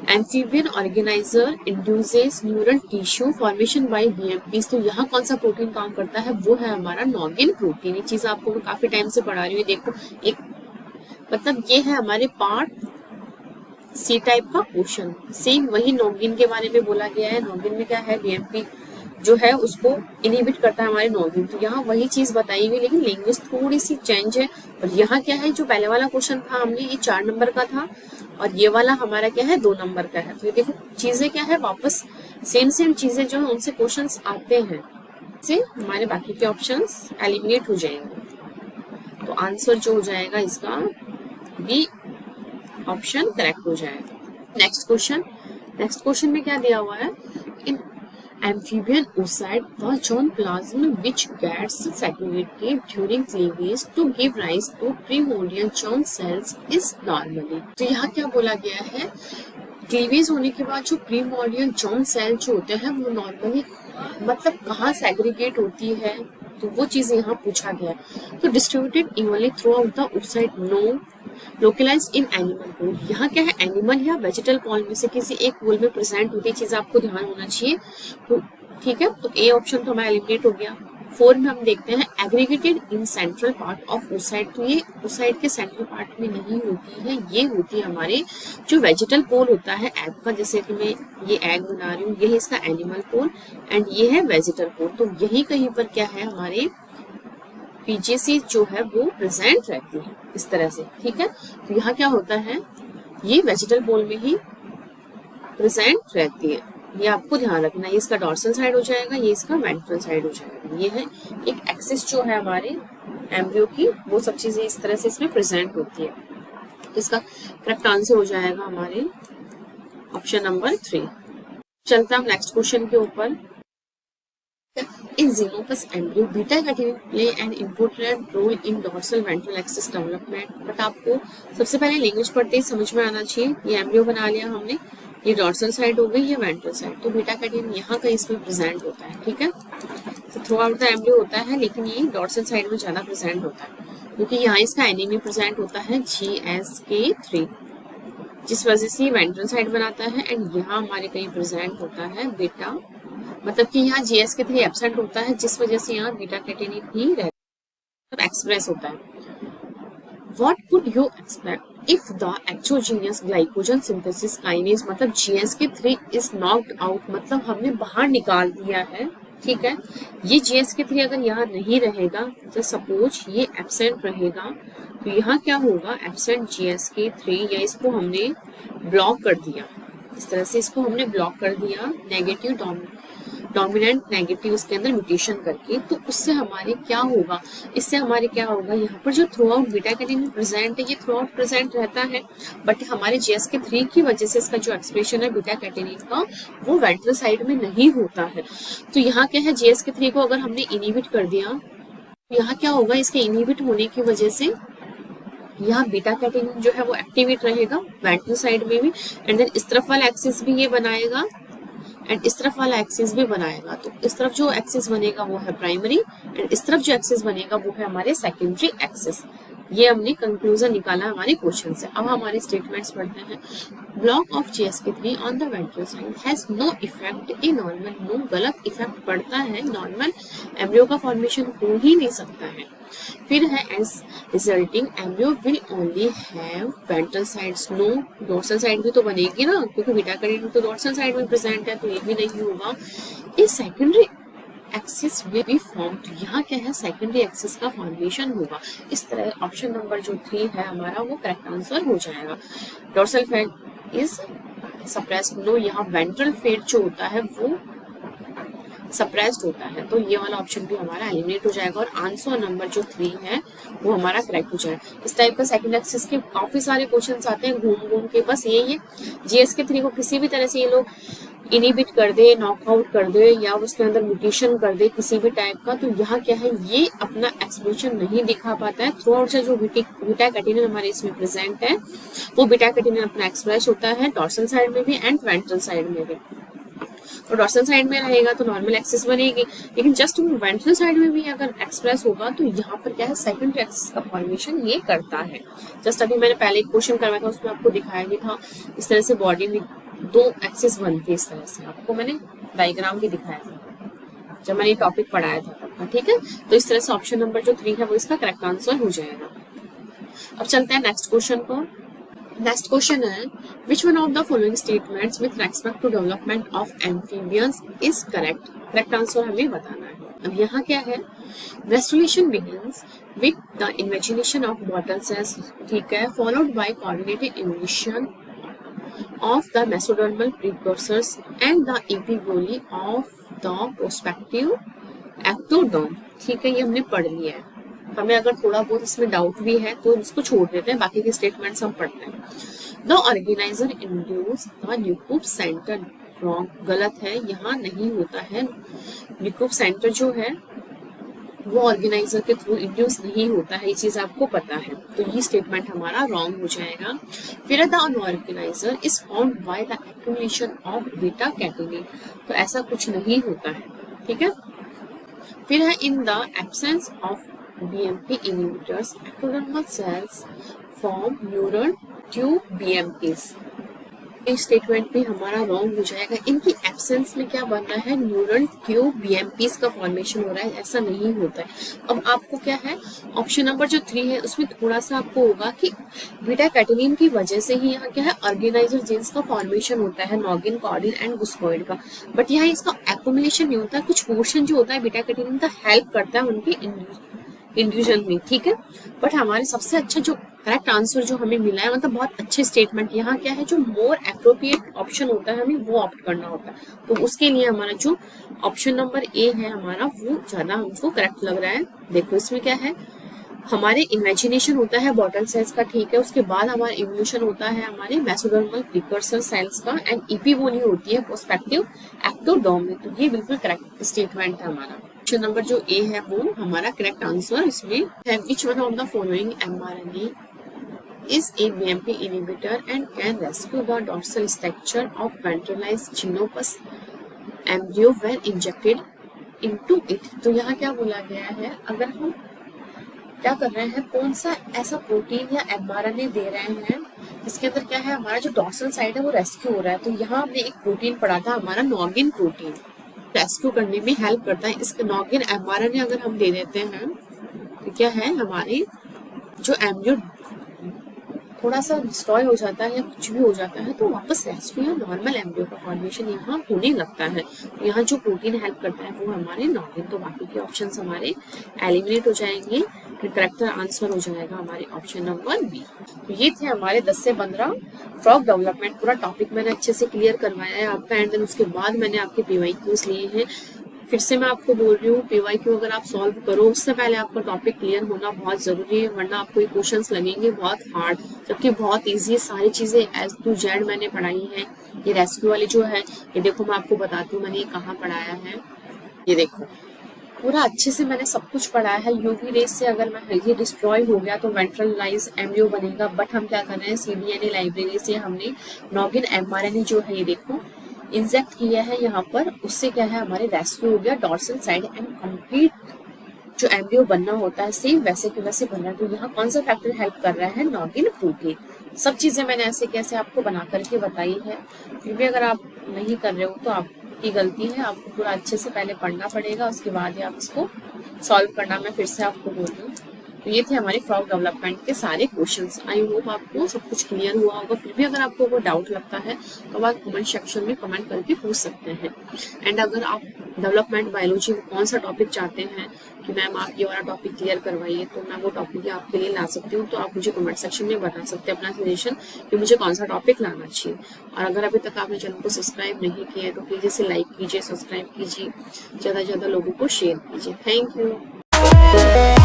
amphibian organiser induces neural tissue formation by BMP. तो यहाँ कौन सा प्रोटीन काम करता है, वो है हमारा नोगिन प्रोटीन. ये चीज आपको मैं काफी टाइम से पढ़ा रही हूँ. देखो एक मतलब ये है हमारे पार्ट सी टाइप का क्वेश्चन. सेम वही नोगिन के बारे में बोला गया है. नोगिन में क्या है, BMP जो है उसको इनहिबिट करता है हमारे नोगिन. तो यहाँ वही चीज बताई हुई, लेकिन लैंग्वेज थोड़ी सी चेंज है. और यहाँ क्या है, जो पहले वाला क्वेश्चन था हमने ये 4 नंबर का था और ये वाला हमारा क्या है 2 नंबर का है. तो ये देखो चीजें क्या है, वापस सेम चीजें जो है उनसे क्वेश्चंस आते हैं, से हमारे बाकी के ऑप्शंस एलिमिनेट हो जाएंगे. तो आंसर जो हो जाएगा इसका बी ऑप्शन करेक्ट हो जाएगा. नेक्स्ट क्वेश्चन में क्या दिया हुआ है, इन amphibian oocyte the germplasm which gets segregated during cleavage to give rise to primordial germ cells is normally. तो यहाँ क्या बोला गया है, क्लीवेज होने के बाद जो प्रीमोर्डियल जर्म सेल जो होते हैं वो नॉर्मली मतलब कहाँ सेग्रीगेट होती है, तो वो चीज यहाँ पूछा गया है. तो distributed evenly throughout the oocyte, no localized in animal pole. यहाँ क्या है, एनिमल या वेजिटल पोल में से किसी एक पोल में प्रेजेंट होती है. चीज आपको ध्यान होना चाहिए. तो ठीक है, तो ए ऑप्शन तो हमारा एलिमिनेट हो गया. 4 में हम देखते हैं aggregated in central part of oocyte. तो ये oocyte के सेंट्रल पार्ट में नहीं होती है, ये होती है हमारे जो वेजिटल पोल होता है एग का. जैसे कि मैं ये एग बना रही हूँ, यही इसका एनिमल पोल एंड ये है वेजिटल पोल. तो यही कहीं पर क्या है हमारे पीजीसी जो है वो प्रेजेंट रहती है इस तरह से, ठीक है। तो यहाँ क्या होता है, ये वेजिटल बोल में ही प्रेजेंट रहती है, ये आपको ध्यान रखना है। ये इसका डॉर्सल साइड हो जाएगा, ये इसका वेंट्रल साइड हो जाएगा। ये है एक एक्सिस जो है हमारे एम्ब्रियो की, वो सब चीजें इस तरह से इसमें प्रेजेंट होती है। तो इसका करेक्ट आंसर हो जाएगा हमारे ऑप्शन नंबर 3। चलते हैं हम नेक्स्ट क्वेश्चन के ऊपर। In xenopus embryo, beta catenin play an important role in dorsal ventral axis development। But आपको सबसे पहले लैंग्वेज पढ़ते ही समझ में आना चाहिए। ये एम्ब्रियो बना लिया हमने, ये डॉर्सल साइड हो गई, ये वेंट्रल साइड। तो बीटा कैटेनिन यहाँ कहीं इसमें प्रेजेंट होता है, ठीक है। तो थ्रू आउट द एम्ब्रियो होता है, लेकिन ये डॉर्सल साइड में ज्यादा प्रेजेंट होता है, क्योंकि यहाँ इसका एनीमी प्रेजेंट होता है GSK3, जिस वजह से ये वेंट्रल साइड बनाता है। एंड यहाँ हमारे कहीं प्रेजेंट होता है बीटा, मतलब कि यहाँ GSK3 एब्सेंट होता है, जिस वजह से यहाँ बीटा कैटेनिन ही रहता है, एक्सप्रेस होता है। What could you expect if the exogenous glycogen synthesis kinase, मतलब GSK3 is knocked out, मतलब हमने बाहर निकाल दिया है, ठीक है। ये GSK3 अगर यहाँ नहीं रहेगा, तो सपोज ये एब्सेंट रहेगा, तो यहाँ क्या होगा, एब्सेंट GSK3, या इसको हमने ब्लॉक कर दिया, इस तरह से इसको हमने ब्लॉक कर दिया, नेगेटिव डोमिनेंट नेगेटिव उसके अंदर म्यूटेशन करके। तो उससे हमारे क्या होगा, इससे हमारे क्या होगा, यहाँ पर जो through out beta catenin present है, ये थ्रू आउट प्रेजेंट रहता है, बट हमारे GSK3 की वजह से इसका जो एक्सप्रेशन है बीटा कैटेनिन का, वो वेंट्रल साइड में नहीं होता है। तो यहाँ क्या है, GSK3 को अगर हमने इनहिबिट कर दिया, तो यहाँ क्या होगा, इसके इनहिबिट होने की वजह से यहाँ बीटा कैटेनिन जो है वो एक्टिवेट रहेगा वेंट्रल साइड में भी, एंड देन इस तरफ वाला एक्सिस भी ये बनाएगा, एंड इस तरफ वाला एक्सिस भी बनाएगा। तो इस तरफ जो एक्सिस बनेगा वो है प्राइमरी, एंड इस तरफ जो एक्सिस बनेगा वो है हमारे सेकेंडरी एक्सिस। ये हमने कंक्लूजन निकाला हमारे क्वेश्चन से। अब हमारे स्टेटमेंट्स पढ़ते हैं। Block of GSK3 on the ventral side has no effect in normal. No गलत इफेक्ट पड़ता है, नॉर्मल एम्ब्रियो का फॉर्मेशन हो ही नहीं सकता है। फिर है as resulting embryo will only have ventral sides. No dorsal side भी तो बनेगी ना, क्योंकि बीटा कैटेनिन तो डोर्सल साइड में प्रेजेंट है, तो ये भी नहीं होगा। ये secondary axis will be form. तो यहाँ क्या है, सेकेंडरी एक्सिस का फॉर्मेशन होगा। इस तरह ऑप्शन नंबर जो 3 है हमारा, वो करेक्ट आंसर हो जाएगा। Dorsal fate is suppressed. No, यहाँ वेंट्रल फेट जो होता है वो सप्रेस्ड होता है, तो ये वाला ऑप्शन भी हमारा एलिमिनेट हो जाएगा, और आंसर नंबर जो 3 है वो हमारा करेक्ट हो जाएगा। इस टाइप का सेकंड एक्सिस के काफी सारे क्वेश्चंस आते हैं घूम घूम के, बस यही है GSK3 को किसी भी तरह से ये लोग इनहिबिट कर दे, नॉकआउट कर दे, या उसके अंदर म्यूटेशन कर दे किसी भी टाइप का, तो यहाँ क्या है, ये अपना एक्सप्रेशन नहीं दिखा पाता है। थ्रू आउट से जो बीटा कैटेनिन हमारे इसमें प्रेजेंट है, वो बीटा कैटेनिन अपना एक्सप्रेस होता है डॉर्सल साइड में भी एंड वेंट्रल साइड में भी। तो डॉर्सल साइड में रहेगा तो नॉर्मल एक्सिस बनेगी, लेकिन जस्ट वेंट्रल साइड में भी अगर एक्सप्रेस होगा तो यहाँ पर क्या है, सेकंडरी एक्सिस का फॉर्मेशन ये करता है। जस्ट अभी मैंने पहले एक क्वेश्चन करवाया था, उसमें आपको दिखाया भी था इस तरह से बॉडी में 2 एक्सिस बनती है, इस तरह से आपको मैंने डायग्राम भी दिखाया था जब मैंने टॉपिक पढ़ाया था तब, ठीक है। तो इस तरह से ऑप्शन नंबर जो 3 है वो इसका करेक्ट आंसर हो जाएगा। अब चलते हैं नेक्स्ट क्वेश्चन को। नेक्स्ट क्वेश्चन है, which one of the following statements with respect to development of amphibians is correct? Correct answer हमें बताना है। अब यहाँ क्या है, restoration begins with the invagination of bottle cells, ठीक है, followed by coordinated evolution of the mesodermal precursors and the epiboly of the prospective ectoderm, ठीक है, ये हमने पढ़ लिया है। हमें अगर थोड़ा बहुत इसमें डाउट भी है तो इसको छोड़ देते हैं, बाकी के स्टेटमेंट्स हम पढ़ते हैं। The organiser induce the nuclear centre. Wrong, गलत है, यहाँ नहीं होता है। न्यूक्लियर सेंटर जो है वो ऑर्गेनाइजर के थ्रू इंड्यूस नहीं होता है, ये चीज आपको पता है, तो ये स्टेटमेंट हमारा रॉन्ग हो जाएगा। फिर the organiser is found by the accumulation of beta catenin, तो ऐसा कुछ नहीं होता है, ठीक है। फिर है in the absence of BMP inhibitors, ectodermal cells form neural tube BMPs। इस स्टेटमेंट भी हमारा रॉन्ग हो जाएगा। इनकी एब्सेंस में क्या बन रहा है, न्यूरल ट्यूब BMPs का फॉर्मेशन हो रहा है, ऐसा नहीं होता है। अब आपको क्या है, ऑप्शन नंबर जो 3 है उसमें थोड़ा सा आपको होगा कि बीटा कैटेनिन की वजह से ही यहाँ क्या है, ऑर्गेनाइजर जीन्स का फॉर्मेशन होता है, नॉगिन, कॉर्डिन एंड गुस्कॉइड का, बट यहाँ इसका एक्युमुलेशन नहीं होता है। कुछ पोर्शन जो होता है बीटा कैटेनिन का हेल्प करता है उनकी इंडिविजुअल में, ठीक है। बट हमारे सबसे अच्छा जो करेक्ट आंसर जो हमें मिला है, मतलब बहुत अच्छे स्टेटमेंट, यहाँ क्या है, जो मोर एप्रोप्रिएट ऑप्शन होता है हमें वो ऑप्ट करना होता है। तो उसके लिए हमारा जो ऑप्शन नंबर ए है हमारा, वो ज्यादा हमको करेक्ट लग रहा है। देखो इसमें क्या है, हमारे इमेजिनेशन होता है बॉटल सेल्स का, ठीक है। उसके बाद हमारा इवोल्यूशन होता है हमारे मेसोडर्मल प्रिकर्सर सेल्स का, एंड ईपीबोनी होती है पर्सपेक्टिव एक्टोडर्म में। तो ये बिल्कुल करेक्ट स्टेटमेंट है हमारा। ऑप्शन नंबर जो ए है वो हमारा करेक्ट आंसर इसमें है। Which one of the following mRNA is a BMP inhibitor and can rescue the dorsal structure of ventralized xenopus embryo when injected into it। तो यहाँ क्या बोला गया है, अगर हम क्या कर रहे हैं, कौन सा ऐसा प्रोटीन या mRNA दे रहे हैं जिसके अंदर क्या है, हमारा जो डॉर्सल साइड है वो रेस्क्यू हो रहा है। तो यहाँ हमने एक प्रोटीन पढ़ा था हमारा नॉगिन प्रोटीन, रेस्क्यू करने में हेल्प करता है। इसके नॉगिन mRNA अगर हम दे देते हैं तो क्या है, हमारे जो एम्ब्रियो थोड़ा सा डिस्ट्रॉय हो जाता है या कुछ भी हो जाता है तो वापस रेस्क्यू या नॉर्मल एम्ब्रियो का फॉर्मेशन यहाँ होने लगता है। तो यहाँ जो प्रोटीन हेल्प करता है वो हमारे नॉगिन। तो बाकी के ऑप्शंस हमारे एलिमिनेट हो जाएंगे, करेक्ट आंसर हो जाएगा हमारे ऑप्शन नंबर बी। तो ये थे हमारे 10 से 15 फ्रॉग डेवलपमेंट। पूरा टॉपिक मैंने अच्छे से क्लियर करवाया है आपका, एंड देन उसके बाद मैंने आपके PYQs लिए हैं। फिर से मैं आपको बोल रही हूँ, PYQ अगर आप सॉल्व करो उससे पहले आपका टॉपिक क्लियर होना बहुत जरूरी है, वरना आपको ये क्वेश्चंस लगेंगे बहुत हार्ड, जबकि बहुत इजी सारी चीजें एज टू जेड मैंने पढ़ाई है। ये रेस्क्यू वाली जो है, ये देखो मैं आपको बताती हूँ मैंने ये कहाँ पढ़ाया है। ये देखो पूरा अच्छे से मैंने सब कुछ पढ़ाया है। यूवी रेस से अगर मैं ये डिस्ट्रॉय हो गया तो वेंट्रलाइज एम्ब्रियो बनेगा। बट हम क्या कर रहे हैं, CDNA लाइब्रेरी से हमने नॉगिन mRNA जो है ये देखो इंजेक्ट किया है यहाँ पर, उससे क्या है हमारे रेस्क्यू हो गया डॉर्सल साइड, एंड कंप्लीट जो एम्ब्रियो बनना होता है सेम वैसे के वैसे बन रहा है। तो यहाँ कौन सा फैक्टर हेल्प कर रहा है, नॉगिन प्रोटीन। सब चीजें मैंने ऐसे कैसे आपको बना करके बताई है, फिर भी अगर आप नहीं कर रहे हो तो आपकी गलती है। आपको पूरा अच्छे से पहले पढ़ना पड़ेगा, उसके बाद ही आप इसको सॉल्व करना। मैं फिर से आपको बोल रही हूँ। तो ये थे हमारे फ्रॉग डेवलपमेंट के सारे क्वेश्चंस। आई होप आपको सब कुछ क्लियर हुआ होगा। फिर भी अगर आपको कोई डाउट लगता है तो आप कमेंट सेक्शन में कमेंट करके पूछ सकते हैं। एंड अगर आप डेवलपमेंट बायोलॉजी में कौन सा टॉपिक चाहते हैं कि मैम आप ये वाला टॉपिक क्लियर करवाइए, तो मैं वो टॉपिक आपके लिए ला सकती हूँ। तो आप मुझे कमेंट सेक्शन में बता सकते हैं अपना सजेशन कि मुझे कौन सा टॉपिक लाना चाहिए। और अगर अभी तक आपने चैनल को सब्सक्राइब नहीं किया है तो प्लीज इसे लाइक कीजिए, सब्सक्राइब कीजिए, ज्यादा से ज्यादा लोगों को शेयर कीजिए। Thank you.